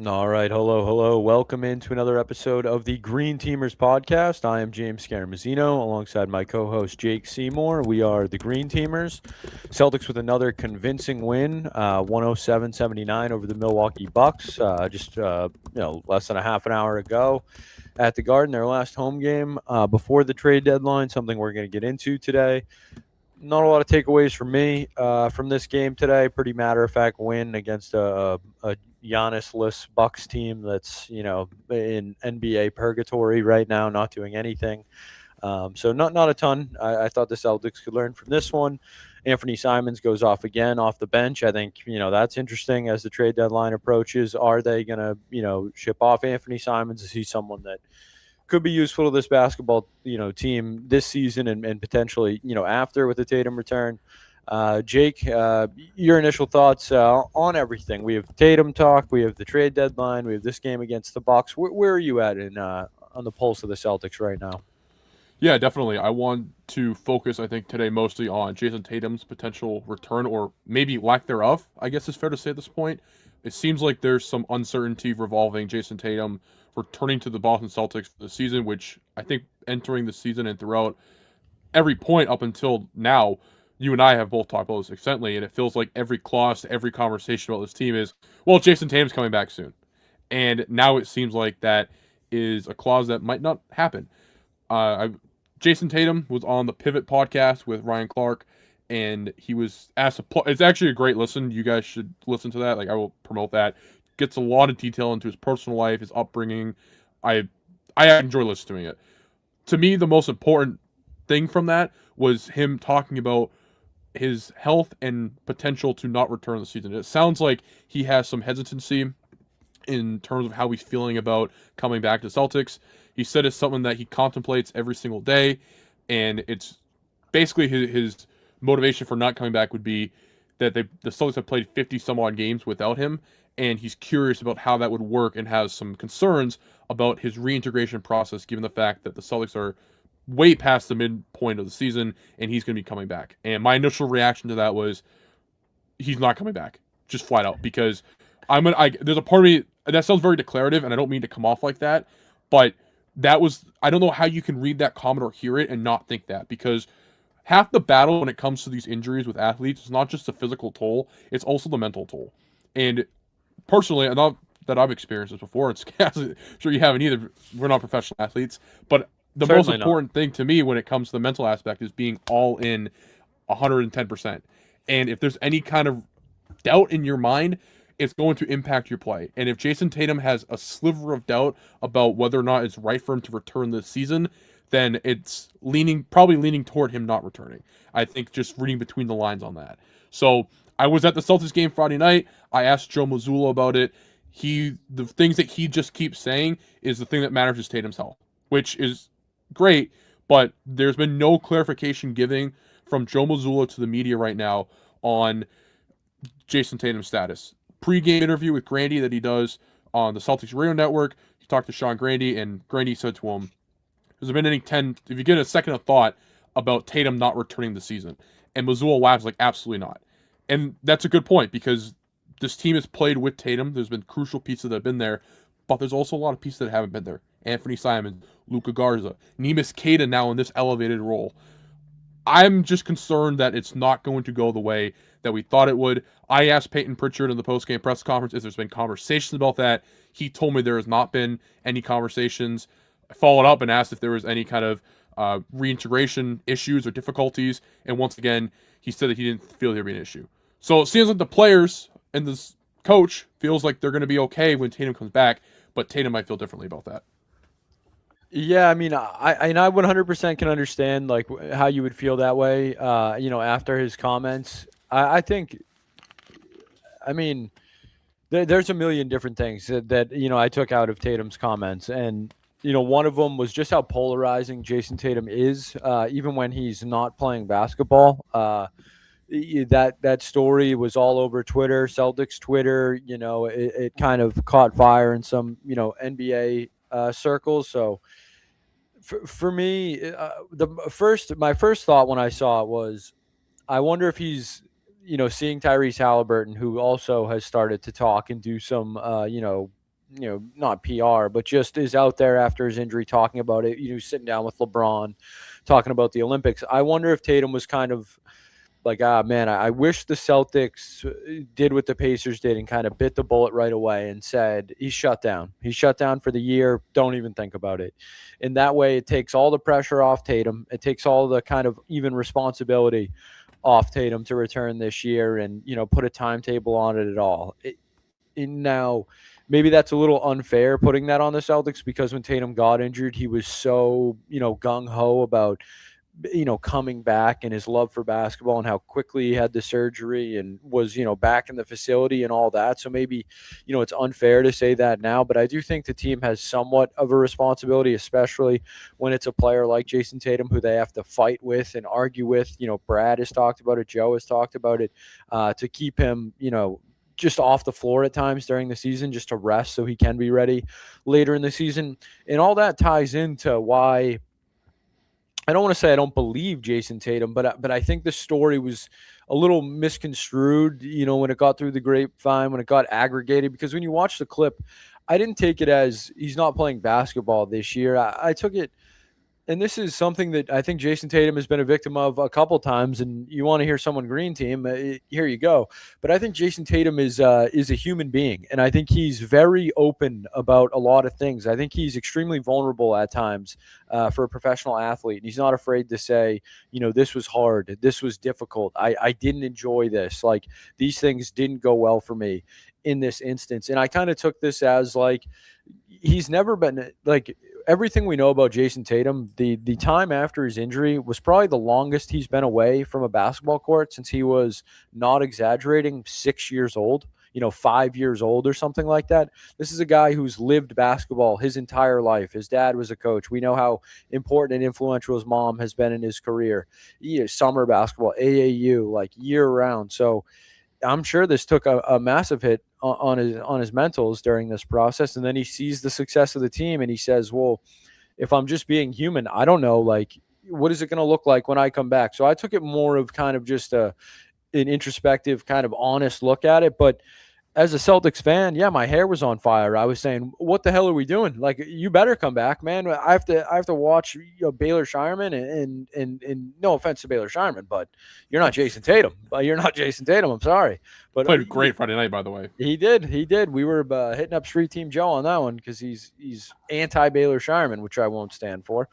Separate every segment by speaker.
Speaker 1: All right, hello. Welcome into another episode of the Green Teamers podcast. I am James Scaramozzino alongside my co-host Jake Seymour. We are the Green Teamers. Celtics with another convincing win, 107-79 over the Milwaukee Bucks, just less than a half an hour ago at the Garden, their last home game before the trade deadline, something we're going to get into today. Not a lot of takeaways for me from this game today. Pretty matter of fact win against a Giannis-less Bucks team that's in NBA purgatory right now, not doing anything. So not a ton. I thought the Celtics could learn from this one. Anthony Simons goes off again off the bench. I think that's interesting as the trade deadline approaches. Are they going to ship off Anthony Simons? Is he someone that could be useful to this basketball team this season and potentially after with the Tatum return? Jake, your initial thoughts on everything. We have Tatum talk, we have the trade deadline, we have this game against the Bucks. Where are you at in on the pulse of the Celtics right now?
Speaker 2: Yeah, definitely. I want to focus, I think, today mostly on Jayson Tatum's potential return or maybe lack thereof, I guess is fair to say at this point. It seems like there's some uncertainty revolving Jayson Tatum returning to the Boston Celtics for the season, which I think entering the season and throughout every point up until now, you and I have both talked about this extensively, and it feels like every clause to every conversation about this team is, well, Jayson Tatum's coming back soon. And now it seems like that is a clause that might not happen. I Jayson Tatum was on the Pivot podcast with Ryan Clark, and he was asked. It's actually a great listen. You guys should listen to that. Like I will promote that. Gets a lot of detail into his personal life, his upbringing. I I enjoy listening to it. To me, the most important thing from that was him talking about his health and potential to not return the season. It sounds like he has some hesitancy in terms of how he's feeling about coming back to Celtics. He said it's something that he contemplates every single day, and it's basically his motivation for not coming back would be that the Celtics have played 50 some odd games without him, and he's curious about how that would work and has some concerns about his reintegration process given the fact that the Celtics are way past the midpoint of the season and he's going to be coming back. And my initial reaction to that was he's not coming back, just flat out, because there's a part of me that sounds very declarative, and I don't mean to come off like that, but that was I don't know how you can read that comment or hear it and not think that, because half the battle when it comes to these injuries with athletes is not just the physical toll, it's also the mental toll. And personally, not that I've experienced this before, it's sure you haven't either. We're not professional athletes, but the most
Speaker 1: Certainly not.
Speaker 2: important thing to me when it comes to the mental aspect is being all in 110%. And if there's any kind of doubt in your mind, it's going to impact your play. And if Jayson Tatum has a sliver of doubt about whether or not it's right for him to return this season, then it's probably leaning toward him not returning. I think just reading between the lines on that. So I was at the Celtics game Friday night. I asked Joe Mazzulla about it. The things that he just keeps saying is the thing that matters is Tatum's health, which is great, but there's been no clarification given from Joe Mazzulla to the media right now on Jayson Tatum's status. Pre-game interview with Grandy that he does on the Celtics radio network. He talked to Sean Grandy, and Grandy said to him, "Has there been any 10? If you get a second of thought about Tatum not returning the season?" And Mazzulla laughs like, "Absolutely not." And that's a good point because this team has played with Tatum. There's been crucial pieces that have been there, but there's also a lot of pieces that haven't been there. Anthony Simon, Luka Garza, Neemias Queta now in this elevated role. I'm just concerned that it's not going to go the way that we thought it would. I asked Peyton Pritchard in the post-game press conference if there's been conversations about that. He told me there has not been any conversations. I followed up and asked if there was any kind of reintegration issues or difficulties, and once again, he said that he didn't feel there'd be an issue. So it seems like the players and this coach feels like they're going to be okay when Tatum comes back, but Tatum might feel differently about that.
Speaker 1: Yeah, I mean, I 100% can understand like how you would feel that way. After his comments, I think, I mean, there's a million different things that I took out of Tatum's comments, and one of them was just how polarizing Jason Tatum is, even when he's not playing basketball. That story was all over Twitter, Celtics Twitter. It kind of caught fire in some NBA circles. So for me, my first thought when I saw it was, I wonder if he's, seeing Tyrese Halliburton, who also has started to talk and do some, not PR, but just is out there after his injury talking about it, sitting down with LeBron, talking about the Olympics. I wonder if Tatum was kind of like, man, I wish the Celtics did what the Pacers did and kind of bit the bullet right away and said, he's shut down. He's shut down for the year. Don't even think about it. In that way, it takes all the pressure off Tatum. It takes all the kind of even responsibility off Tatum to return this year and, put a timetable on it at all. Now, maybe that's a little unfair putting that on the Celtics because when Tatum got injured, he was so, gung ho about coming back and his love for basketball and how quickly he had the surgery and was, back in the facility and all that. So maybe, it's unfair to say that now, but I do think the team has somewhat of a responsibility, especially when it's a player like Jayson Tatum, who they have to fight with and argue with. Brad has talked about it. Joe has talked about it, to keep him, just off the floor at times during the season, just to rest so he can be ready later in the season. And all that ties into why I don't want to say I don't believe Jayson Tatum, but I think the story was a little misconstrued, when it got through the grapevine, when it got aggregated, because when you watch the clip, I didn't take it as he's not playing basketball this year. I took it, and this is something that I think Jayson Tatum has been a victim of a couple times. And you want to hear someone green team, here you go. But I think Jayson Tatum is a human being, and I think he's very open about a lot of things. I think he's extremely vulnerable at times for a professional athlete. And he's not afraid to say, this was hard, this was difficult. I didn't enjoy this. Like, these things didn't go well for me in this instance. And I kind of took this as like he's never been like everything we know about Jayson Tatum, the time after his injury was probably the longest he's been away from a basketball court since he was, not exaggerating, 6 years old, 5 years old or something like that. This is a guy who's lived basketball his entire life. His dad was a coach. We know how important and influential his mom has been in his career. Summer basketball, AAU, like year round. So I'm sure this took a massive hit on his mentals during this process. And then he sees the success of the team and he says, well, if I'm just being human, I don't know, like, what is it going to look like when I come back? So I took it more of kind of just an introspective, kind of honest look at it. But as a Celtics fan, yeah, my hair was on fire. I was saying, what the hell are we doing? Like, you better come back, man. I have to watch Baylor Shireman and no offense to Baylor Shireman, but you're not Jayson Tatum. You're not Jayson Tatum. I'm sorry. But
Speaker 2: Played great Friday night, by the way.
Speaker 1: He did. We were hitting up Street Team Joe on that one because he's anti Baylor Shireman, which I won't stand for.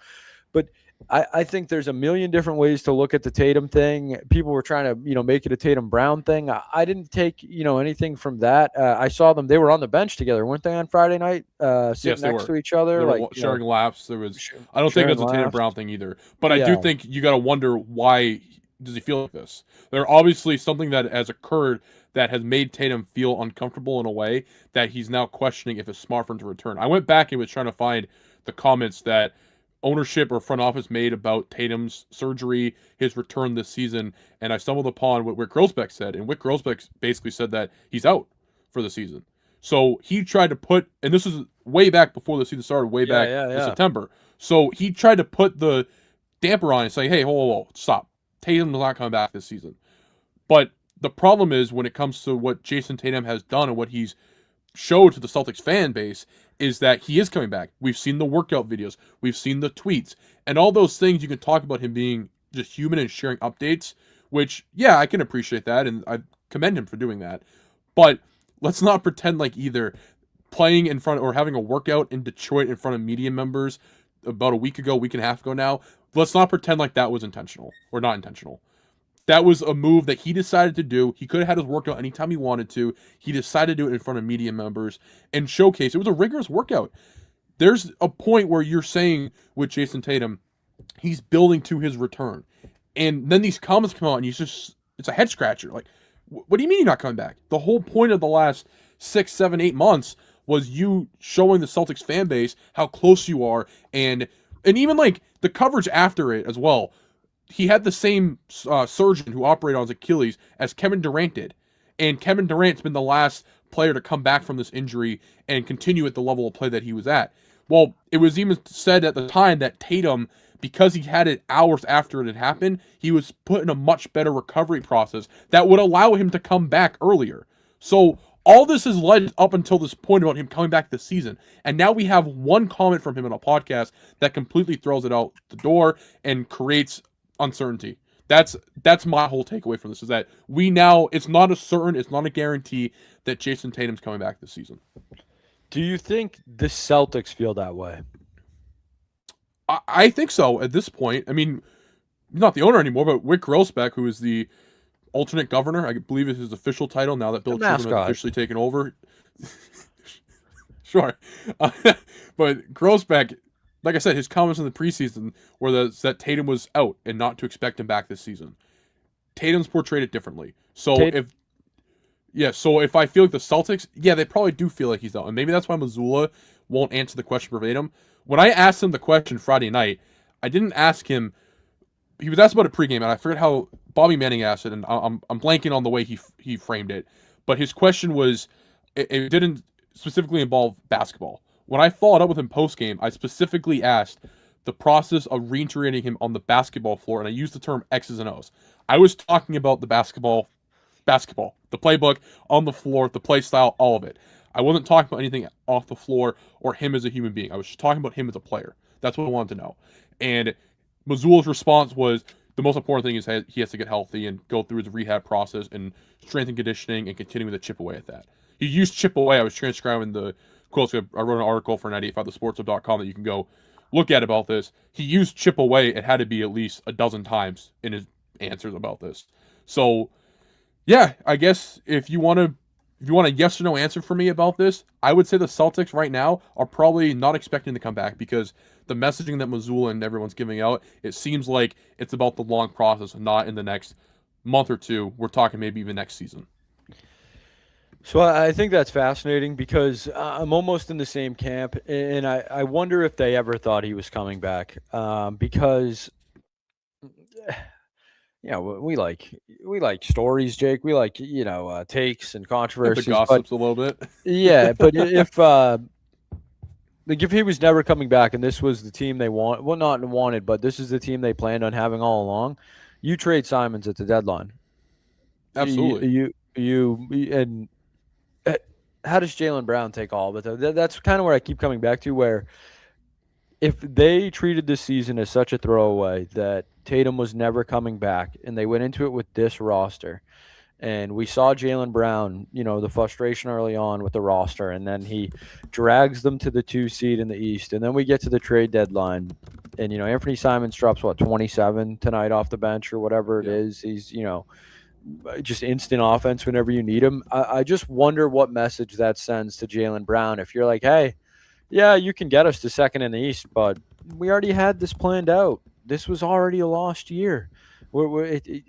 Speaker 1: But I think there's a million different ways to look at the Tatum thing. People were trying to, make it a Tatum Brown thing. I didn't take, anything from that. I saw them. They were on the bench together, weren't they, on Friday night? Sitting next to each other.
Speaker 2: They were
Speaker 1: like
Speaker 2: sharing laps. I don't think that's a Tatum Brown thing either. But
Speaker 1: Yeah.
Speaker 2: I do think you got to wonder, why does he feel like this? There's obviously something that has occurred that has made Tatum feel uncomfortable in a way that he's now questioning if it's smart for him to return. I went back and was trying to find the comments that ownership or front office made about Tatum's surgery, his return this season, and I stumbled upon what Wick Grosbeck said, and Wick Grosbeck basically said that he's out for the season. So he tried to put, and this is way back before the season started, way back in September. So he tried to put the damper on and say, hey, hold, stop. Tatum's not coming back this season. But the problem is, when it comes to what Jayson Tatum has done and what he's showed to the Celtics fan base, is that he is coming back. We've seen the workout videos. We've seen the tweets. And all those things, you can talk about him being just human and sharing updates, which, yeah, I can appreciate that, and I commend him for doing that. But let's not pretend like either playing in front or having a workout in Detroit in front of media members about a week and a half ago now, let's not pretend like that was intentional or not intentional. That was a move that he decided to do. He could have had his workout anytime he wanted to. He decided to do it in front of media members and showcase. It was a rigorous workout. There's a point where you're saying with Jayson Tatum, he's building to his return. And then these comments come out and it's a head scratcher. Like, what do you mean you're not coming back? The whole point of the last 6, 7, 8 months was you showing the Celtics fan base how close you are. And even like the coverage after it as well. He had the same surgeon who operated on his Achilles as Kevin Durant did. And Kevin Durant's been the last player to come back from this injury and continue at the level of play that he was at. Well, it was even said at the time that Tatum, because he had it hours after it had happened, he was put in a much better recovery process that would allow him to come back earlier. So All this has led up until this point about him coming back this season. And now we have one comment from him on a podcast that completely throws it out the door and creates uncertainty. That's my whole takeaway from this, is that we now, it's not a guarantee that Jayson Tatum's coming back this season.
Speaker 1: Do you think the Celtics feel that way?
Speaker 2: I think so at this point. I mean, not the owner anymore, but Wyc Grousbeck, who is the alternate governor, I believe is his official title now that Bill Chisholm has officially taken over. Sure. But Grousbeck, like I said, his comments in the preseason were that Tatum was out and not to expect him back this season. Tatum's portrayed it differently. So if I feel like the Celtics, they probably do feel like he's out. And maybe that's why Mazzulla won't answer the question verbatim. When I asked him the question Friday night, I didn't ask him. He was asked about it pregame, and I forget how Bobby Manning asked it, and I'm blanking on the way he framed it. But his question was, it didn't specifically involve basketball. When I followed up with him postgame, I specifically asked the process of reintegrating him on the basketball floor, and I used the term X's and O's. I was talking about the basketball, the playbook, on the floor, the play style, all of it. I wasn't talking about anything off the floor or him as a human being. I was just talking about him as a player. That's what I wanted to know. And Mazzulla's response was, the most important thing is he has to get healthy and go through his rehab process and strength and conditioning and continue to chip away at that. He used chip away. I was transcribing the quotes. I wrote an article for 985thesportshub.com that you can go look at about this. He used chip away. It had to be at least a dozen times in his answers about this. So, yeah, I guess if you want a yes or no answer for me about this, I would say the Celtics right now are probably not expecting to come back, because the messaging that Mazzulla and everyone's giving out, it seems like it's about the long process, not in the next month or two. We're talking maybe even next season.
Speaker 1: So I think that's fascinating, because I'm almost in the same camp, and I wonder if they ever thought he was coming back, because we like stories, Jake. We like takes and controversies.
Speaker 2: The gossips a little bit.
Speaker 1: Yeah, but if he was never coming back and this was the team they want, well, not wanted, but this is the team they planned on having all along, you trade Simons at the deadline.
Speaker 2: Absolutely.
Speaker 1: And how does Jaylen Brown take all of it? That's kind of where I keep coming back to, where if they treated this season as such a throwaway that Tatum was never coming back, and they went into it with this roster, and we saw Jaylen Brown, the frustration early on with the roster, and then he drags them to the 2 seed in the East, and then we get to the trade deadline, and Anthony Simons drops 27 tonight off the bench or whatever it is. He's just instant offense whenever you need him. I just wonder what message that sends to Jaylen Brown if you're like, hey, yeah, you can get us to second in the East, but we already had this planned out. This was already a lost year.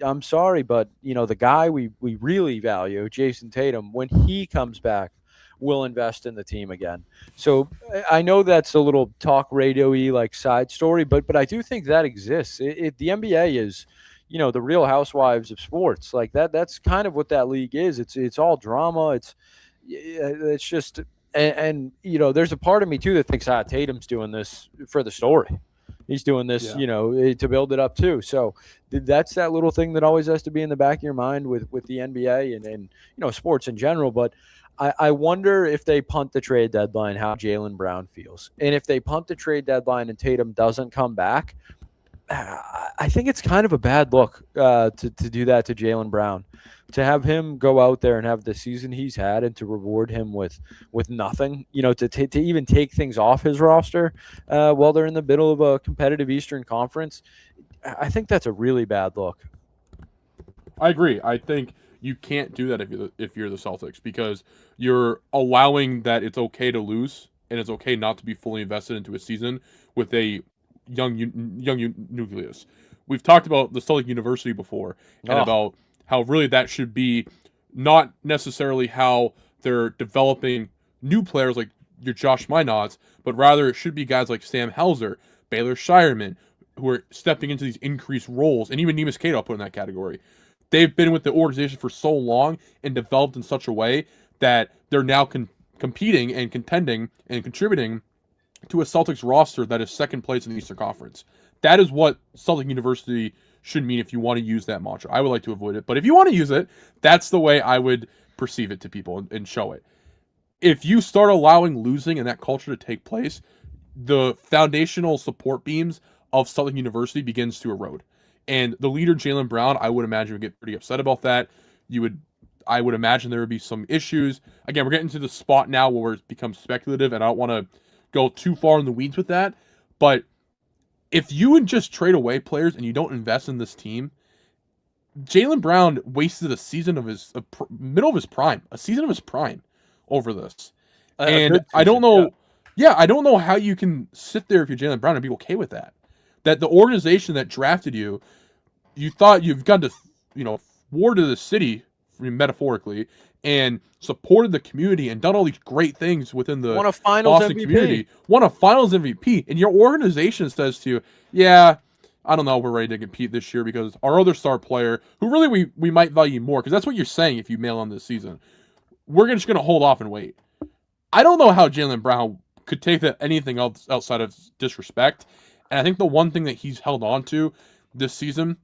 Speaker 1: I'm sorry, but the guy we really value, Jayson Tatum, when he comes back, will invest in the team again. So I know that's a little talk radio-y like side story, but I do think that exists. The NBA is, the Real Housewives of sports. Like that's kind of what that league is. It's all drama. It's just and there's a part of me too that thinks Tatum's doing this for the story. He's doing this, to build it up too. So that's that little thing that always has to be in the back of your mind with the NBA and sports in general. But I wonder if they punt the trade deadline, how Jaylen Brown feels. And if they punt the trade deadline and Tatum doesn't come back, I think it's kind of a bad look to do that to Jaylen Brown. To have him go out there and have the season he's had, and to reward him with nothing, to even take things off his roster while they're in the middle of a competitive Eastern Conference, I think that's a really bad look.
Speaker 2: I agree. I think you can't do that if you're the Celtics, because you're allowing that it's okay to lose and it's okay not to be fully invested into a season with a young nucleus. We've talked about the Celtic University before, and about how really that should be not necessarily how they're developing new players like your Josh Minots, but rather it should be guys like Sam Hauser, Baylor Shireman, who are stepping into these increased roles, and even Neemias Queta I'll put in that category. They've been with the organization for so long and developed in such a way that they're now competing and contending and contributing to a Celtics roster that is second place in the Eastern Conference. That is what Celtic University should mean if you want to use that mantra. I would like to avoid it, but if you want to use it, that's the way I would perceive it to people and show it. If you start allowing losing and that culture to take place, the foundational support beams of Southern University begins to erode. And the leader, Jaylen Brown, I would imagine would get pretty upset about that. I would imagine there would be some issues. Again, we're getting to the spot now where it becomes speculative, and I don't want to go too far in the weeds with that. But if you would just trade away players and you don't invest in this team, Jaylen Brown wasted a season of his middle of his prime, a season of his prime over this. And I don't know. Yeah, I don't know how you can sit there if you're Jaylen Brown and be okay with that. That the organization that drafted you, you thought you've gone to, war to the city, metaphorically, and supported the community and done all these great things within the
Speaker 1: won a Finals
Speaker 2: Boston
Speaker 1: MVP.
Speaker 2: community. Won a Finals MVP, and your organization says to you, "Yeah, I don't know, we're ready to compete this year because our other star player, who really we might value more, because that's what you're saying if you mail on this season, we're just going to hold off and wait." I don't know how Jaylen Brown could take that anything else outside of disrespect. And I think the one thing that he's held on to this season,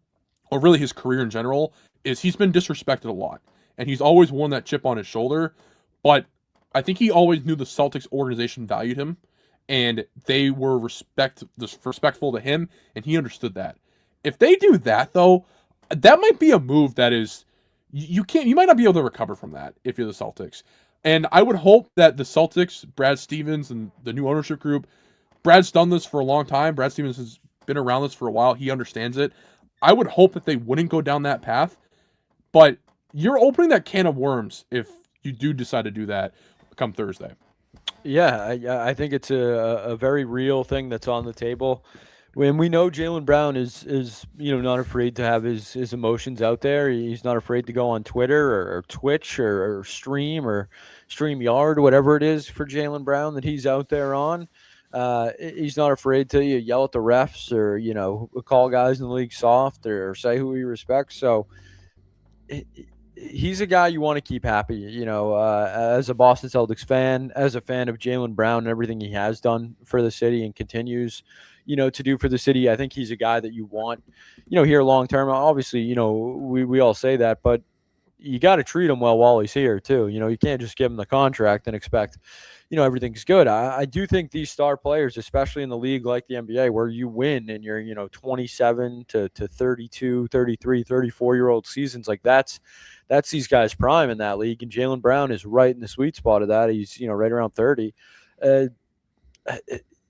Speaker 2: or really his career in general, is he's been disrespected a lot. And he's always worn that chip on his shoulder. But I think he always knew the Celtics organization valued him. And they were respectful to him. And he understood that. If they do that, though, that might be a move that is... You might not be able to recover from that if you're the Celtics. And I would hope that the Celtics, Brad Stevens, and the new ownership group, Brad's done this for a long time. Brad Stevens has been around this for a while. He understands it. I would hope that they wouldn't go down that path. But you're opening that can of worms if you do decide to do that come Thursday.
Speaker 1: Yeah, I think it's a very real thing that's on the table. When we know Jaylen Brown is not afraid to have his emotions out there. He's not afraid to go on Twitter or Twitch or StreamYard, whatever it is for Jaylen Brown that he's out there on. He's not afraid to yell at the refs or call guys in the league soft or say who he respects. So he's a guy you want to keep happy. As a Boston Celtics fan, as a fan of Jaylen Brown and everything he has done for the city and continues to do for the city. I think he's a guy that you want, here long term. Obviously, we all say that, but you got to treat him well while he's here too. You can't just give him the contract and expect, everything's good. I do think these star players, especially in the league like the NBA, where you win in your, 27 to 32, 33, 34-year-old seasons, like that's these guys' prime in that league. And Jaylen Brown is right in the sweet spot of that. He's, right around 30.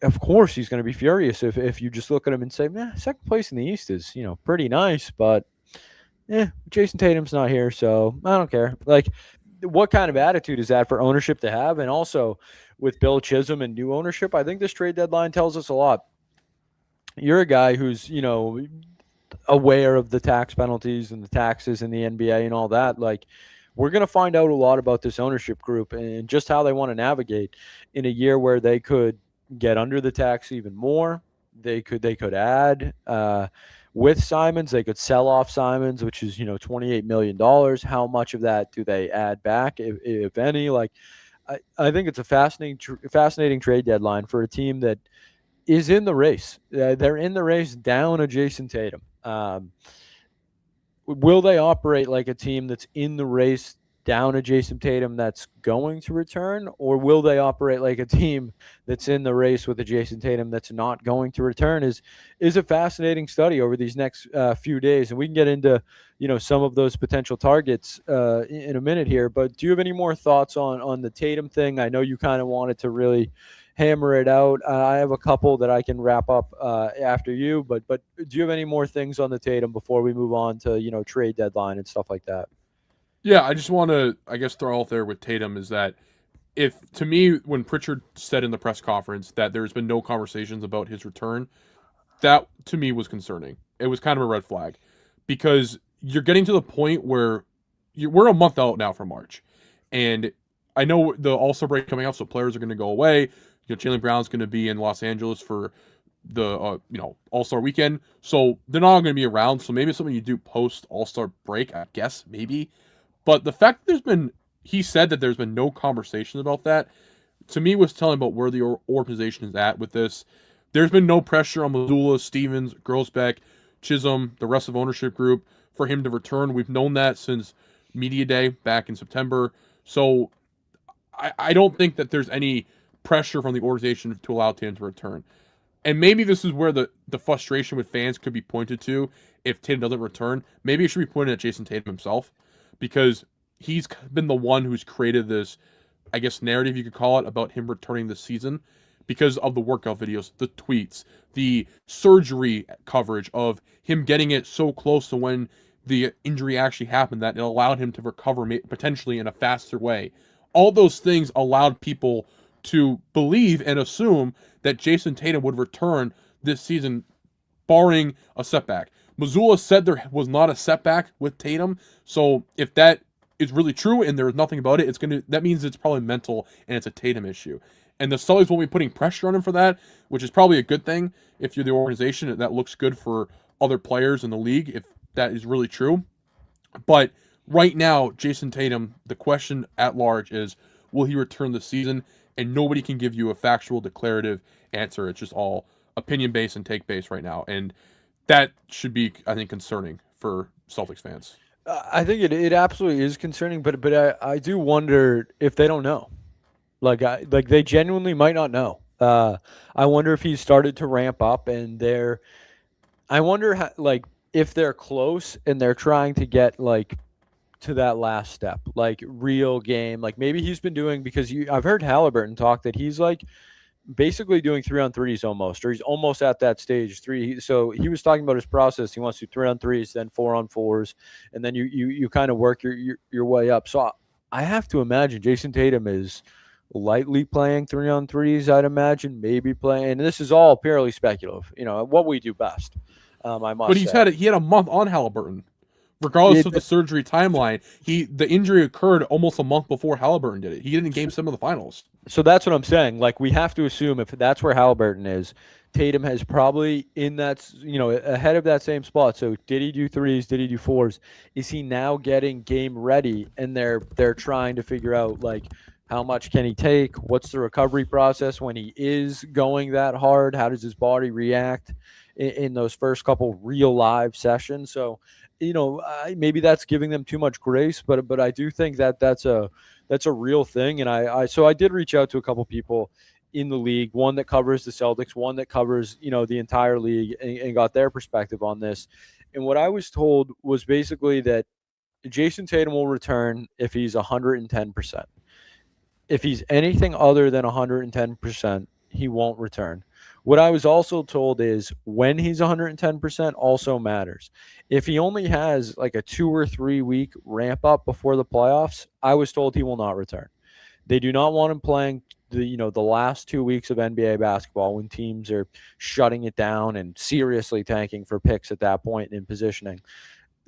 Speaker 1: Of course, he's going to be furious if you just look at him and say, second place in the East is, pretty nice, but Jayson Tatum's not here, so I don't care. Like, what kind of attitude is that for ownership to have? And also with Bill Chisholm and new ownership, I think this trade deadline tells us a lot. You're a guy who's, aware of the tax penalties and the taxes in the NBA and all that. Like, we're going to find out a lot about this ownership group and just how they want to navigate in a year where they could get under the tax even more. They could add with Simons. They could sell off Simons, which is $28 million. How much of that do they add back, if any? Like, I think it's a fascinating trade deadline for a team that is in the race. They're in the race down a Jayson Tatum. Will they operate like a team that's in the race down a Jayson Tatum that's going to return, or will they operate like a team that's in the race with a Jayson Tatum that's not going to return? Is a fascinating study over these next few days, and we can get into some of those potential targets in a minute here. But do you have any more thoughts on the Tatum thing? I know you kind of wanted to really hammer it out. I have a couple that I can wrap up after you, but do you have any more things on the Tatum before we move on to trade deadline and stuff like that?
Speaker 2: Yeah, I just want to, throw out there with Tatum is that to me, when Pritchard said in the press conference that there's been no conversations about his return, that to me was concerning. It was kind of a red flag because you're getting to the point where we're a month out now from March. And I know the All-Star break coming up, so players are going to go away. Jaylen Brown's going to be in Los Angeles for the All-Star weekend. So they're not going to be around. So maybe it's something you do post All-Star break, I guess, maybe. But the fact that he said that there's been no conversation about that, to me was telling about where the organization is at with this. There's been no pressure on Mazzulla, Stevens, Grossbeck, Chisholm, the rest of ownership group for him to return. We've known that since media day back in September. So I don't think that there's any pressure from the organization to allow Tatum to return. And maybe this is where the frustration with fans could be pointed to if Tatum doesn't return. Maybe it should be pointed at Jayson Tatum himself, because he's been the one who's created this, I guess, narrative you could call it, about him returning this season because of the workout videos, the tweets, the surgery coverage of him getting it so close to when the injury actually happened that it allowed him to recover potentially in a faster way. All those things allowed people to believe and assume that Jayson Tatum would return this season, barring a setback. Missoula said there was not a setback with Tatum, so if that is really true and there's nothing about it, that means it's probably mental and it's a Tatum issue. And the Celtics won't be putting pressure on him for that, which is probably a good thing if you're the organization. That looks good for other players in the league if that is really true. But right now, Jayson Tatum, the question at large is, will he return this season? And nobody can give you a factual, declarative answer. It's just all opinion-based and take-based right now. And that should be, I think, concerning for Celtics fans.
Speaker 1: I think it absolutely is concerning, but I do wonder if they don't know. Like they genuinely might not know. I wonder if he's started to ramp up, and I wonder how, like, if they're close and they're trying to get like to that last step, like real game. Like maybe he's been doing, because I've heard Halliburton talk that he's like basically doing 3-on-3s almost, or he's almost at that stage three. So he was talking about his process. He wants to do 3-on-3s, then 4-on-4s, and then you kind of work your way up. So I have to imagine Jayson Tatum is lightly playing 3-on-3s. I'd imagine maybe playing, and this is all purely speculative. What we do best. I must.
Speaker 2: But he had a month on Halliburton. Regardless of the surgery timeline, the injury occurred almost a month before Halliburton did it. He did it in Game 7 of the finals.
Speaker 1: So that's what I'm saying. Like, we have to assume if that's where Halliburton is, Tatum has probably in that, ahead of that same spot. So did he do 3s? Did he do 4s? Is he now getting game ready? And they're trying to figure out, like, how much can he take? What's the recovery process when he is going that hard? How does his body react in those first couple real live sessions? So, maybe that's giving them too much grace, but I do think that's a real thing. And I did reach out to a couple people in the league, one that covers the Celtics, one that covers, the entire league, and got their perspective on this. And what I was told was basically that Jayson Tatum will return if he's 110%. If he's anything other than 110%, he won't return. What I was also told is when he's 110% also matters. If he only has like a 2 or 3 week ramp up before the playoffs, I was told he will not return. They do not want him playing the last 2 weeks of NBA basketball when teams are shutting it down and seriously tanking for picks at that point in positioning.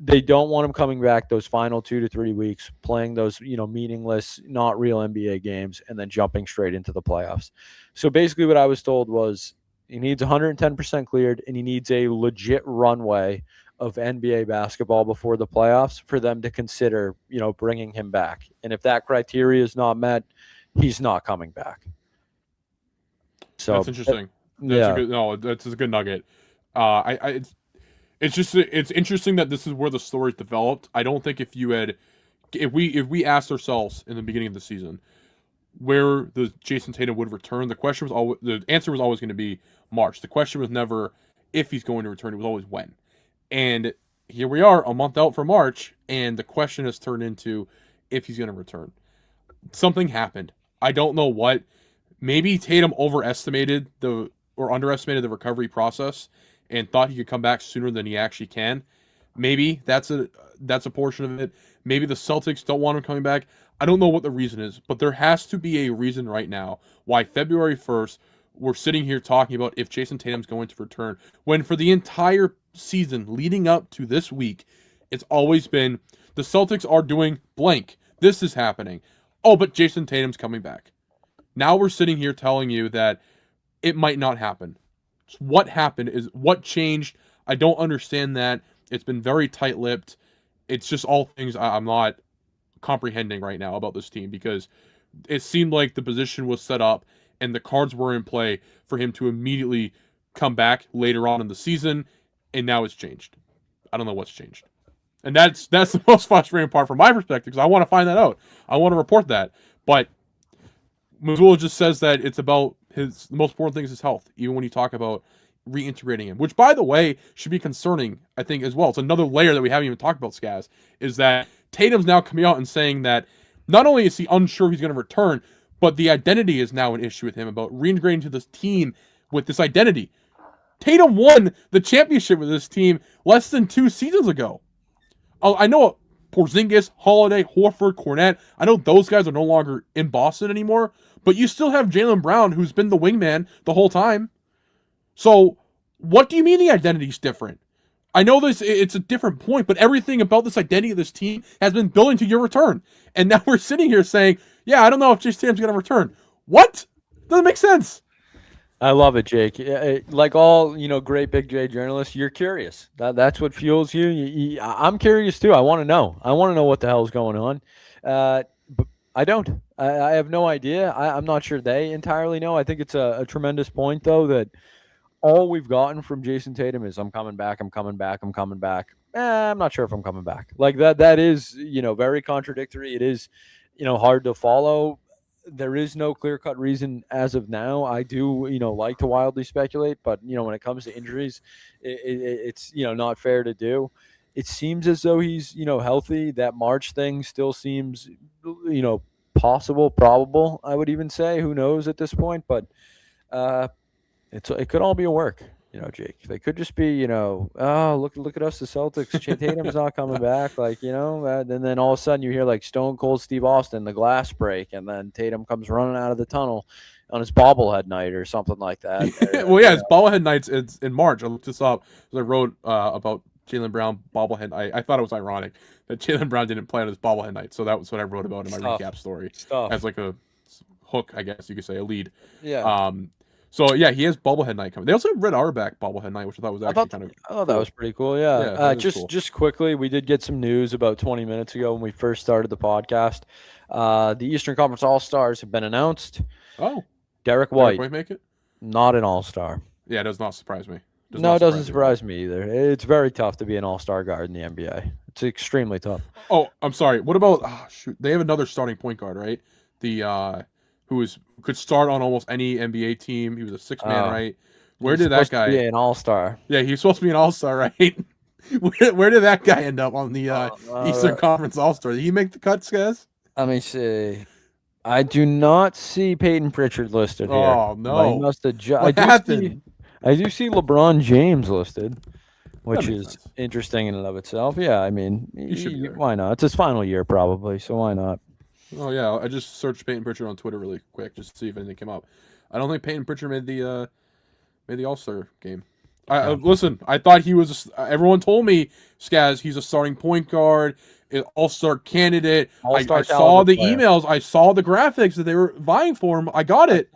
Speaker 1: They don't want him coming back those final 2 to 3 weeks, playing those, meaningless, not real NBA games, and then jumping straight into the playoffs. So basically what I was told was he needs 110% cleared, and he needs a legit runway of NBA basketball before the playoffs for them to consider, bringing him back. And if that criteria is not met, he's not coming back. So
Speaker 2: that's interesting. That's a good nugget. It's interesting that this is where the story's developed. I don't think if we asked ourselves in the beginning of the season where the Jayson Tatum would return, the answer was always going to be March. The question was never if he's going to return; it was always when. And here we are, a month out from March, and the question has turned into if he's going to return. Something happened. I don't know what. Maybe Tatum overestimated or underestimated the recovery process and thought he could come back sooner than he actually can. Maybe that's a portion of it. Maybe the Celtics don't want him coming back. I don't know what the reason is, but there has to be a reason right now why February 1st we're sitting here talking about if Jayson Tatum's going to return, when for the entire season leading up to this week, it's always been the Celtics are doing blank. This is happening. Oh, but Jayson Tatum's coming back. Now we're sitting here telling you that it might not happen. What happened is what changed. I don't understand that. It's been very tight-lipped. It's just all things I'm not comprehending right now about this team, because it seemed like the position was set up and the cards were in play for him to immediately come back later on in the season, and now it's changed. I don't know what's changed. And that's the most frustrating part from my perspective, because I want to find that out. I want to report that. But Missoula just says that it's about the most important thing is his health, even when you talk about reintegrating him, which, by the way, should be concerning, I think, as well. It's another layer that we haven't even talked about, Skaz, is that Tatum's now coming out and saying that not only is he unsure he's going to return, but the identity is now an issue with him about reintegrating to this team with this identity. Tatum won the championship with this team less than 2 seasons ago. I know Porzingis, Holiday, Horford, Cornette, I know those guys are no longer in Boston anymore, but you still have Jaylen Brown, who's been the wingman the whole time. So what do you mean the identity's different? I know it's a different point, but everything about this identity of this team has been building to your return. And now we're sitting here saying, yeah, I don't know if Jayson Tatum's going to return. What? Doesn't make sense.
Speaker 1: I love it, Jake. Like all great Big J journalists, you're curious. That's what fuels you. I'm curious too. I want to know. I want to know what the hell is going on. But I don't. I have no idea. I'm not sure they entirely know. I think it's a tremendous point, though, that all we've gotten from Jayson Tatum is I'm coming back. I'm coming back. I'm coming back. I'm not sure if I'm coming back. Like that is very contradictory. It is hard to follow. There is no clear-cut reason as of now. I do, like to wildly speculate, but when it comes to injuries, it's not fair to do. It seems as though he's healthy. That March thing still seems possible, probable. I would even say, who knows at this point, but it could all be a work. Jake. They could just be, oh, look at us, the Celtics. Tatum's not coming back, and then all of a sudden you hear like Stone Cold Steve Austin, the glass break, and then Tatum comes running out of the tunnel on his bobblehead night or something like that.
Speaker 2: Well, yeah, his bobblehead nights. It's in March. I looked this up because I wrote about Jaylen Brown bobblehead. I thought it was ironic that Jaylen Brown didn't play on his bobblehead night, so that was what I wrote about in my recap story as like a hook, I guess you could say, a lead.
Speaker 1: Yeah.
Speaker 2: So yeah, he has bobblehead night coming. They also have Red Auerbach bobblehead night, which I thought was actually kind of.
Speaker 1: I thought that was pretty cool. Yeah. Just quickly, we did get some news about 20 minutes ago when we first started the podcast. The Eastern Conference All Stars have been announced.
Speaker 2: Oh,
Speaker 1: Derek White
Speaker 2: make it?
Speaker 1: Not an All Star.
Speaker 2: Yeah, it does not surprise me.
Speaker 1: No, it doesn't surprise me either. It's very tough to be an All Star guard in the NBA. It's extremely tough.
Speaker 2: Oh, I'm sorry. What about? Oh, shoot, they have another starting point guard, right? The could start on almost any NBA team. He was a 6-man, right? Where did that guy?
Speaker 1: Be an All-Star.
Speaker 2: Yeah, he's supposed to be an All-Star, right? where did that guy end up on the Eastern Conference All-Star? Did he make the cuts, guys?
Speaker 1: Let me see. I do not see Peyton Pritchard listed here.
Speaker 2: Oh no!
Speaker 1: He must have
Speaker 2: what happened?
Speaker 1: I do see LeBron James listed, which is interesting in and of itself. Yeah, I mean, why not? It's his final year, probably, so why not?
Speaker 2: Oh yeah, I just searched Peyton Pritchard on Twitter really quick just to see if anything came up. I don't think Peyton Pritchard made the All-Star game. Listen, I thought he was. Everyone told me, Skaz, he's a starting point guard, an All-Star candidate. I saw the emails, I saw the graphics that they were vying for him. I got it.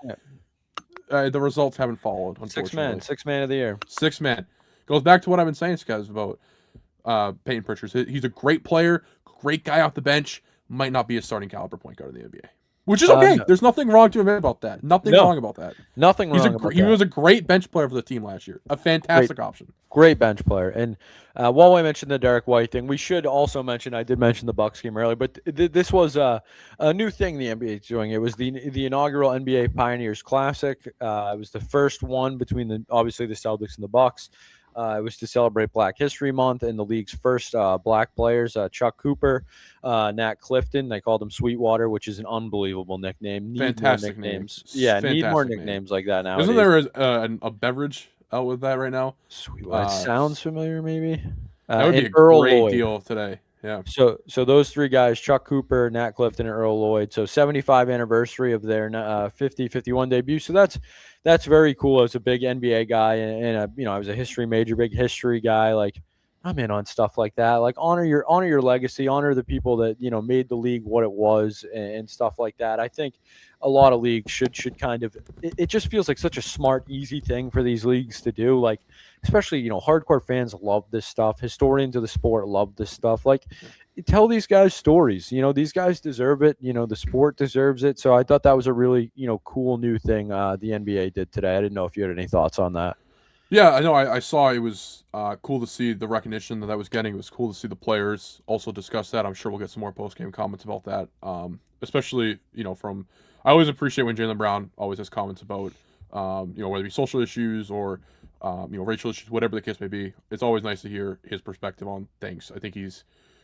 Speaker 2: The results haven't followed. Unfortunately,
Speaker 1: 6-man of the year.
Speaker 2: 6-man goes back to what I've been saying, Skaz, about Peyton Pritchard. He's a great player, great guy off the bench. Might not be a starting caliber point guard in the NBA, which is okay. There's nothing wrong to admit about that. Nothing wrong about that.
Speaker 1: Nothing wrong.
Speaker 2: He was a great bench player for the team last year. A fantastic option.
Speaker 1: Great bench player. And while I mentioned the Derek White thing, we should also mention. I did mention the Bucks game earlier, but this was a new thing the NBA is doing. It was the inaugural NBA Pioneers Classic. It was the first one between obviously the Celtics and the Bucks. It was to celebrate Black History Month and the league's first black players, Chuck Cooper, Nat Clifton. They called him Sweetwater, which is an unbelievable nickname.
Speaker 2: Fantastic names.
Speaker 1: Yeah, need more nicknames like that now.
Speaker 2: Isn't there a beverage out with that right now?
Speaker 1: Sweetwater. Sounds familiar, maybe.
Speaker 2: That would be a great deal today. Yeah.
Speaker 1: So those three guys, Chuck Cooper, Nat Clifton, and Earl Lloyd. So 75 anniversary of their 50-51 debut. So that's very cool as a big NBA guy and I was a history major, big history guy. Like I'm in on stuff like that. Like honor your legacy, honor the people that made the league what it was and stuff like that. I think a lot of leagues should kind of. It just feels like such a smart, easy thing for these leagues to do. Like especially hardcore fans love this stuff. Historians of the sport love this stuff. Like tell these guys stories. These guys deserve it. The sport deserves it. So I thought that was a really cool new thing the NBA did today. I didn't know if you had any thoughts on that.
Speaker 2: Yeah, I know. I saw it was cool to see the recognition that was getting. It was cool to see the players also discuss that. I'm sure we'll get some more post game comments about that. Especially from I always appreciate when Jaylen Brown always has comments about whether it be social issues or racial issues, whatever the case may be. It's always nice to hear his perspective on things. I think he's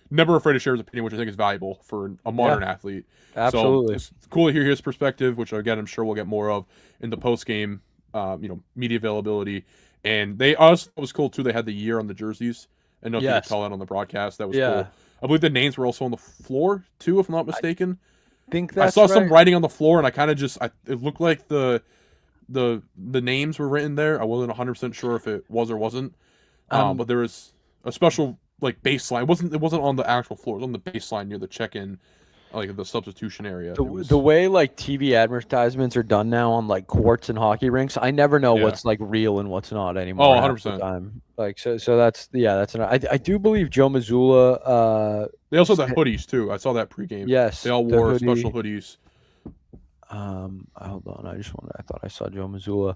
Speaker 2: never afraid to share his opinion, which I think is valuable for a
Speaker 1: Yeah,
Speaker 2: modern athlete. So
Speaker 1: absolutely.
Speaker 2: it's cool to hear his perspective, which again I'm sure we'll get more of in the post game media availability. And they also it was cool too. They had the year on the jerseys. I don't know if you could
Speaker 1: Yes.
Speaker 2: tell that on the broadcast. That was
Speaker 1: Yeah.
Speaker 2: cool. I believe the names were also on the floor too, if I'm not
Speaker 1: I
Speaker 2: mistaken.
Speaker 1: think
Speaker 2: I
Speaker 1: that's
Speaker 2: saw some
Speaker 1: right.
Speaker 2: writing on the floor, and I kind of just it looked like the names were written there. I wasn't 100% sure if it was or wasn't.
Speaker 1: Um,
Speaker 2: But there was a special like baseline. It wasn't on the actual floor. It was on the baseline near the check-in, like the substitution area. It
Speaker 1: the
Speaker 2: was
Speaker 1: way like TV advertisements are done now on like courts and hockey rinks, I never know
Speaker 2: yeah.
Speaker 1: what's like real and what's not
Speaker 2: Oh,
Speaker 1: anymore half the
Speaker 2: 100%.
Speaker 1: time. Like so that's that's I do believe Joe Mazzulla
Speaker 2: They also had the hoodies too. I saw that pregame. They
Speaker 1: yes,
Speaker 2: all
Speaker 1: the
Speaker 2: wore special
Speaker 1: hoodie.
Speaker 2: hoodies.
Speaker 1: Hold on, I thought I saw Joe Mazzulla.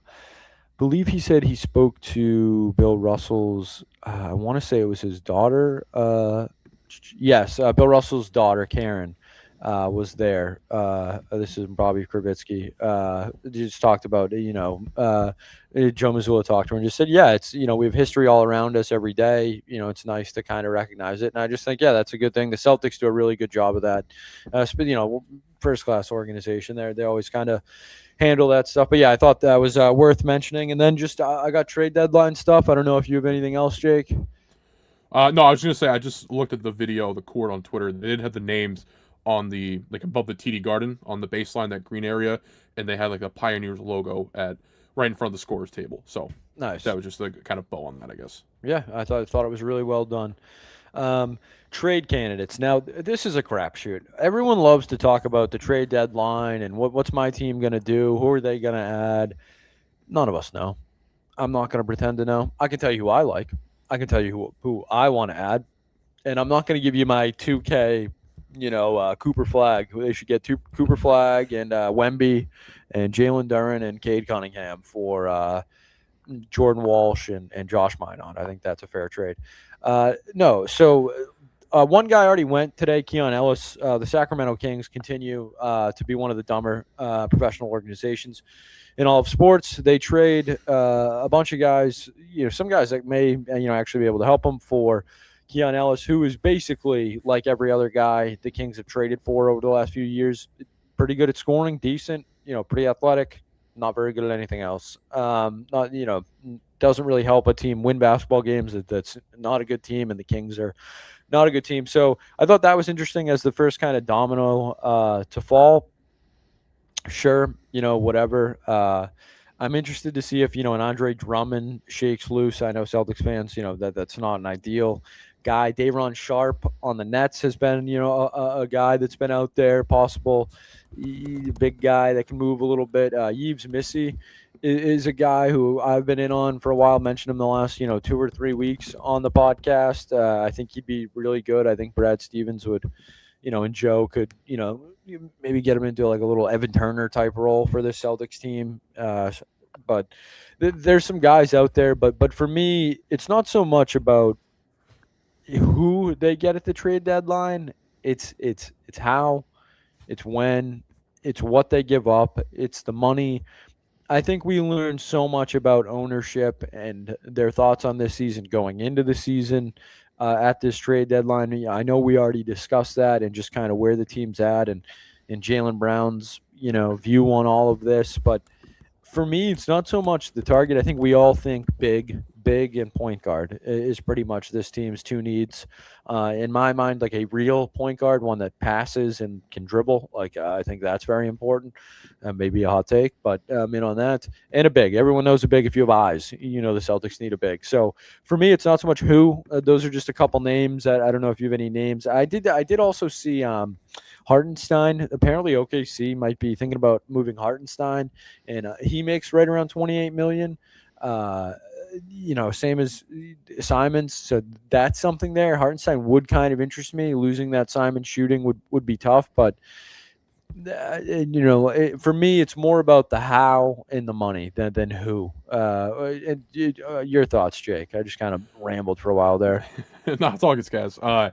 Speaker 1: Believe he said he spoke to Bill Russell's I want to say it was his daughter. Yes, Bill Russell's daughter Karen was there. This is Bobby Kravitsky. Just talked about Joe Mazzulla talked to her and just said, yeah, it's we have history all around us every day. It's nice to kind of recognize it, and I just think that's a good thing. The Celtics do a really good job of that. First class organization. They always kind of handle that stuff. But yeah, I thought that was worth mentioning. And then just I got trade deadline stuff. I don't know if you have anything else, Jake.
Speaker 2: No, I was gonna say I just looked at the video, the court on Twitter. They did have the names on the like above the TD Garden on the baseline, that green area, and they had like a Pioneers logo at right in front of the scorers table. So that
Speaker 1: Nice.
Speaker 2: was just a kind of bow on that, I guess.
Speaker 1: Yeah, I thought it was really well done. Um, Trade candidates. Now, this is a crapshoot. Everyone loves to talk about the trade deadline and what's my team going to do? Who are they going to add? None of us know. I'm not going to pretend to know. I can tell you who I like. I can tell you who I want to add. And I'm not going to give you my 2K, Cooper Flag. They should get Cooper Flag and Wemby and Jalen Duren and Cade Cunningham for Jordan Walsh and Josh Minot. I think that's a fair trade. No, so one guy already went today, Keon Ellis. The Sacramento Kings continue to be one of the dumber professional organizations in all of sports. They trade a bunch of guys, some guys that may, actually be able to help them for Keon Ellis, who is basically like every other guy the Kings have traded for over the last few years. Pretty good at scoring, decent, pretty athletic, not very good at anything else. Not, doesn't really help a team win basketball games. That's not a good team, and the Kings are not a good team. So I thought that was interesting as the first kind of domino to fall. Sure, whatever. I'm interested to see if an Andre Drummond shakes loose. I know Celtics fans, that's not an ideal guy. Day'Ron Sharp on the Nets has been, a guy that's been out there, possible big guy that can move a little bit. Yves Missy is a guy who I've been in on for a while. Mentioned him the last 2 or 3 weeks on the podcast. I think he'd be really good. I think Brad Stevens would and Joe could, maybe get him into like a little Evan Turner type role for this Celtics team. But there's some guys out there, but for me, it's not so much about who they get at the trade deadline. It's how, it's when, it's what they give up, it's the money. I think we learned so much about ownership and their thoughts on this season going into the season at this trade deadline. Yeah, I know we already discussed that and just kind of where the team's at and Jaylen Brown's view on all of this, but for me, it's not so much the target. I think we all think big, and point guard is pretty much this team's two needs. In my mind, like a real point guard, one that passes and can dribble. Like I think that's very important. Maybe a hot take, but I'm in on that. And a big. Everyone knows a big. If you have eyes, the Celtics need a big. So for me, it's not so much who. Those are just a couple names. I don't know if you have any names. I did also see Hartenstein. Apparently, OKC might be thinking about moving Hartenstein, and he makes right around 28 million. Same as Simons. So that's something there. Hartenstein would kind of interest me. Losing that Simon shooting would be tough, but For me, it's more about the how and the money than who. Your thoughts, Jake? I just kind of rambled for a while there.
Speaker 2: No, it's all good, guys. I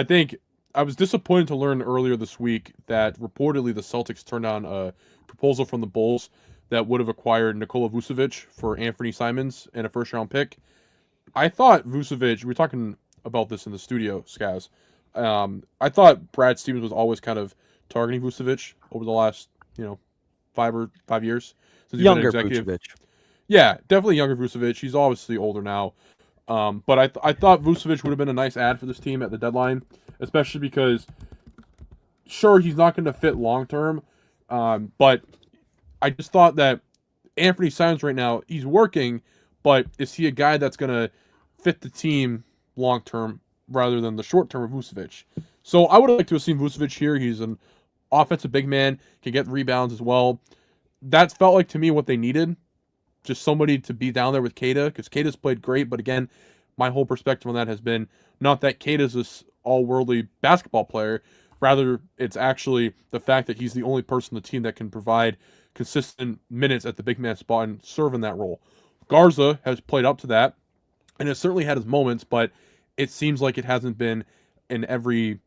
Speaker 2: think I was disappointed to learn earlier this week that reportedly the Celtics turned down a proposal from the Bulls that would have acquired Nikola Vucevic for Anthony Simons and a first-round pick. I thought Vucevic. We were talking about this in the studio, Skaz. I thought Brad Stevens was always kind of targeting Vucevic over the last, 5 years since he's been an
Speaker 1: Younger
Speaker 2: executive.
Speaker 1: Vucevic.
Speaker 2: Yeah, definitely younger Vucevic. He's obviously older now. But I thought Vucevic would have been a nice add for this team at the deadline, especially because, sure, he's not going to fit long term, but I just thought that Anthony Simons right now, he's working, but is he a guy that's going to fit the team long term rather than the short term of Vucevic? So I would like to have seen Vucevic here. He's an offensive big man, can get rebounds as well. That felt like to me what they needed. Just somebody to be down there with Kata, because Kata's played great, but again, my whole perspective on that has been not that Kata's this all-worldly basketball player. Rather, it's actually the fact that he's the only person on the team that can provide consistent minutes at the big man spot and serve in that role. Garza has played up to that, and has certainly had his moments, but it seems like it hasn't been an every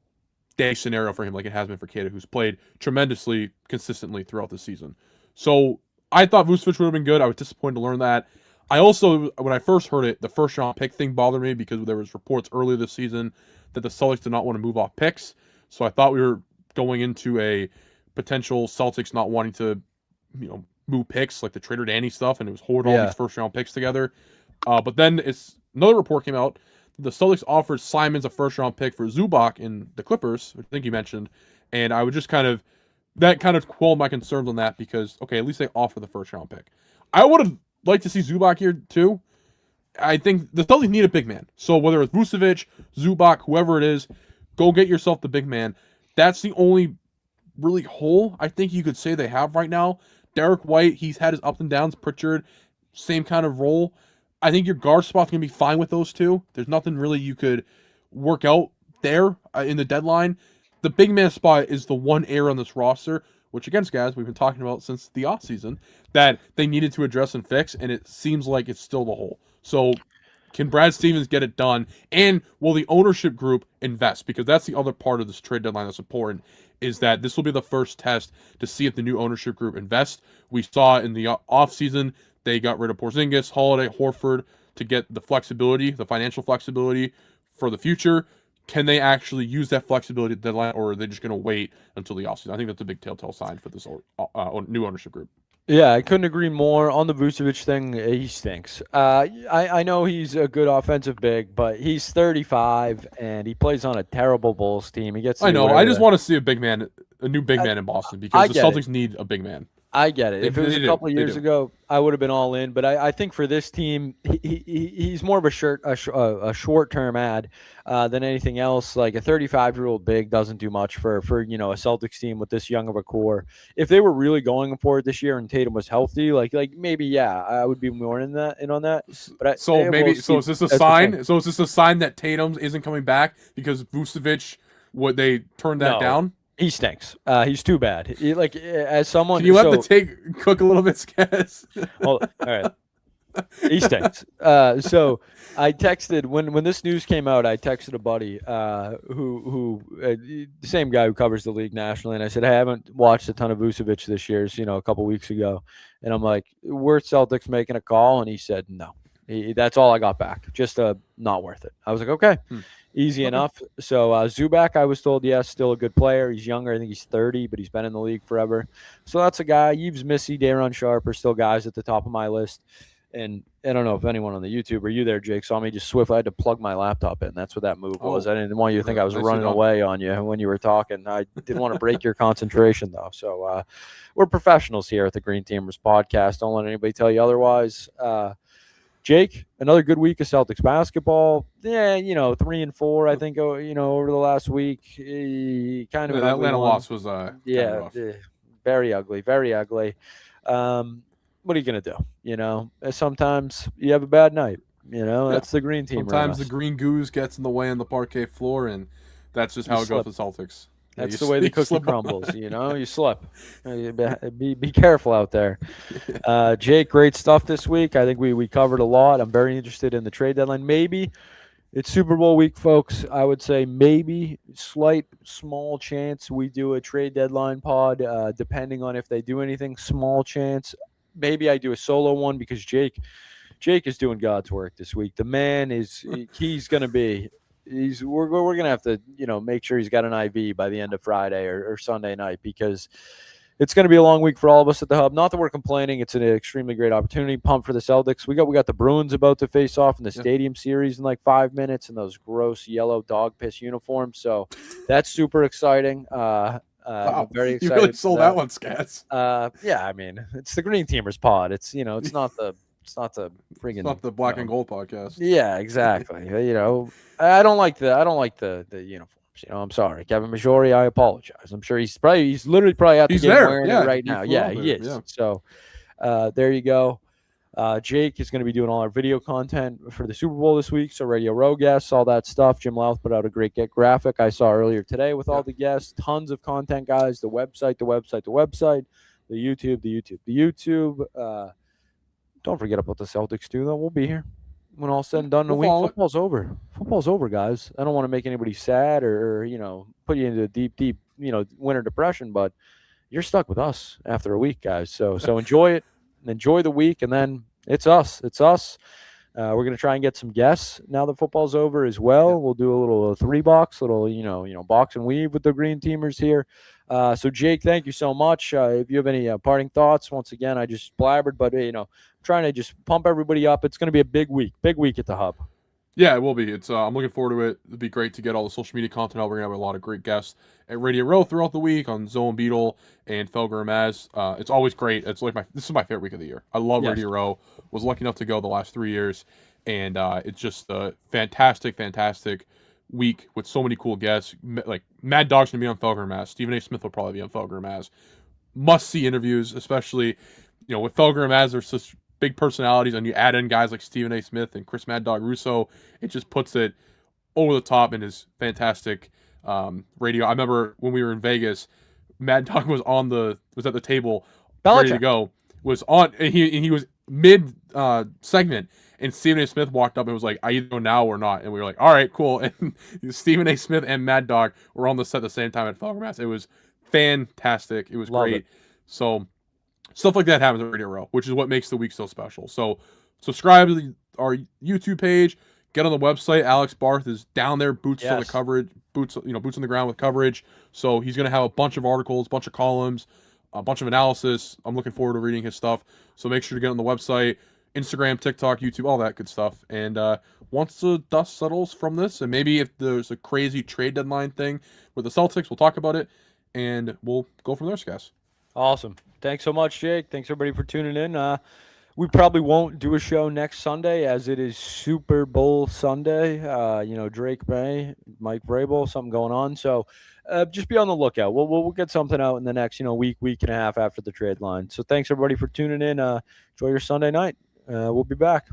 Speaker 2: day scenario for him like it has been for Kata, who's played tremendously consistently throughout the season. So I thought Vucevic would have been good. I was disappointed to learn that. I also, when I first heard it, the first round pick thing bothered me because there was reports earlier this season that the Celtics did not want to move off picks. So I thought we were going into a potential Celtics not wanting to, move picks like the Trader Danny stuff, and it was hoard all these first round picks together. But then another report came out. The Celtics offered Simons a first round pick for Zubac in the Clippers, which I think you mentioned, and I would just that kind of quelled my concerns on that because, okay, at least they offer the first round pick. I would have liked to see Zubac here too. I think the Celtics need a big man. So whether it's Vucevic, Zubac, whoever it is, go get yourself the big man. That's the only really hole I think you could say they have right now. Derek White, he's had his ups and downs. Pritchard, same kind of role. I think your guard spot's going to be fine with those two. There's nothing really you could work out there in the deadline. The big man spot is the one error on this roster, which, again, guys, we've been talking about since the offseason, that they needed to address and fix, and it seems like it's still the hole. So can Brad Stevens get it done? And will the ownership group invest? Because that's the other part of this trade deadline that's important, is that this will be the first test to see if the new ownership group invests. We saw in the offseason, they got rid of Porzingis, Holiday, Horford to get the flexibility, the financial flexibility for the future. Can they actually use that flexibility at the deadline, or are they just going to wait until the offseason? I think that's a big telltale sign for this new ownership group.
Speaker 1: Yeah, I couldn't agree more on the Vucevic thing. He stinks. I know he's a good offensive big, but he's 35 and he plays on a terrible Bulls team. He gets.
Speaker 2: I know. I just want to see a new big man in Boston because the Celtics need a big man.
Speaker 1: I get it. If it was a couple of years ago, I would have been all in. But I think for this team, he's more of a short-term ad than anything else. Like a 35-year-old big doesn't do much for a Celtics team with this young of a core. If they were really going for it this year and Tatum was healthy, like maybe I would be more in on that. But
Speaker 2: is this a sign? So is this a sign that Tatum isn't coming back because Vucevic they turned that down?
Speaker 1: He stinks. He's too bad. As someone,
Speaker 2: can you let the take cook a little bit, Skaz?
Speaker 1: All right. He stinks. So I texted when this news came out. I texted a buddy who the same guy who covers the league nationally, and I said I haven't watched a ton of Vucevic this year. A couple weeks ago, and I'm like, "We're Celtics making a call," and he said no. That's all I got back. Just not worth it. I was like, okay. Easy enough. So Zubac, I was told, yes, still a good player. He's younger. I think he's 30, but he's been in the league forever. So that's a guy. Yves Missy, Daron Sharp are still guys at the top of my list. And I don't know if anyone on the YouTube or you there, Jake, saw me just swift. I had to plug my laptop in. That's what that move was. I didn't want you to think I was running away on you when you were talking. I didn't want to break your concentration, though. So we're professionals here at the Green Teamers podcast. Don't let anybody tell you otherwise. Jake, another good week of Celtics basketball. Yeah, 3-4, I think, over the last week. Kind of
Speaker 2: that Atlanta loss was
Speaker 1: very ugly, very ugly. What are you going to do? Sometimes you have a bad night. That's the Green Team.
Speaker 2: Sometimes the green goose gets in the way on the parquet floor, and that's just how it goes with Celtics. Yeah,
Speaker 1: That's the way the
Speaker 2: you
Speaker 1: cookie
Speaker 2: slip up.
Speaker 1: crumbles. You slip. Be careful out there. Jake, great stuff this week. I think we covered a lot. I'm very interested in the trade deadline. Maybe it's Super Bowl week, folks. I would say maybe slight, small chance we do a trade deadline pod, depending on if they do anything. Small chance. Maybe I do a solo one because Jake is doing God's work this week. The man is he's going to be we're going to have to make sure he's got an IV by the end of Friday or Sunday night because it's going to be a long week for all of us at the Hub. Not that we're complaining; it's an extremely great opportunity. Pumped for the Celtics. We got the Bruins about to face off in the Stadium Series in like 5 minutes in those gross yellow dog piss uniforms. So that's super exciting.
Speaker 2: Wow,
Speaker 1: I'm very
Speaker 2: you
Speaker 1: excited.
Speaker 2: really sold that one, Scats.
Speaker 1: Yeah, I mean it's the Green Teamers pod. It's it's not the
Speaker 2: It's
Speaker 1: friggin'
Speaker 2: not the Black and Gold podcast.
Speaker 1: yeah, exactly. I don't like the uniforms. I'm sorry, Kevin Majori. I apologize. I'm sure he's literally at the
Speaker 2: He's
Speaker 1: game
Speaker 2: there.
Speaker 1: wearing
Speaker 2: Yeah,
Speaker 1: it right
Speaker 2: he
Speaker 1: now.
Speaker 2: flew
Speaker 1: Yeah,
Speaker 2: out
Speaker 1: he
Speaker 2: there.
Speaker 1: is.
Speaker 2: Yeah.
Speaker 1: So there you go. Jake is going to be doing all our video content for the Super Bowl this week. So Radio Row guests, all that stuff. Jim Louth put out a great get graphic I saw earlier today with all the guests. Tons of content, guys. The website, the YouTube. Don't forget about the Celtics too, though. We'll be here when all's said and done in a week. Football's over. Football's over, guys. I don't want to make anybody sad or put you into a deep winter depression, but you're stuck with us after a week, guys. So enjoy it, enjoy the week, and then it's us. It's us. We're gonna try and get some guests now that football's over as well.
Speaker 2: Yeah.
Speaker 1: We'll do a little 3-box, little box and weave with the Green Teamers here. So Jake, thank you so much. If you have any parting thoughts, once again, I just blabbered, but trying to just pump everybody up. It's going to be a big week at the Hub.
Speaker 2: Yeah, it will be. It's I'm looking forward to it. It'll be great to get all the social media content out. We're gonna have a lot of great guests at Radio Row throughout the week on Zone Beetle and Felger and Maz. It's always great. It's like this is my favorite week of the year. I love Radio Row. Was lucky enough to go the last 3 years, and it's just a fantastic week with so many cool guests. Like Mad Dog's gonna be on Felger and Maz. Stephen A. Smith will probably be on Felger and Maz. Must see interviews, especially with Felger and Maz. There's such big personalities, and you add in guys like Stephen A. Smith and Chris Mad Dog Russo, it just puts it over the top and is fantastic radio. I remember when we were in Vegas, Mad Dog was at the table ready to go. Was on and he was mid segment, and Stephen A. Smith walked up and was like, "I either go now or not." And we were like, "All right, cool." And Stephen A. Smith and Mad Dog were on the set at the same time at Felger Mass. It was fantastic. It was great. So stuff like that happens at Radio Row, which is what makes the week so special. So subscribe to our YouTube page. Get on the website. Alex Barth is down there, boots on the coverage, boots on the ground with coverage. So he's gonna have a bunch of articles, bunch of columns, a bunch of analysis. I'm looking forward to reading his stuff. So make sure to get on the website, Instagram, TikTok, YouTube, all that good stuff. And once the dust settles from this, and maybe if there's a crazy trade deadline thing with the Celtics, we'll talk about it, and we'll go from there, guys.
Speaker 1: Awesome. Thanks so much, Jake. Thanks, everybody, for tuning in. We probably won't do a show next Sunday as it is Super Bowl Sunday. Drake May, Mike Vrabel, something going on. So just be on the lookout. We'll get something out in the next week and a half after the trade line. So thanks, everybody, for tuning in. Enjoy your Sunday night. We'll be back.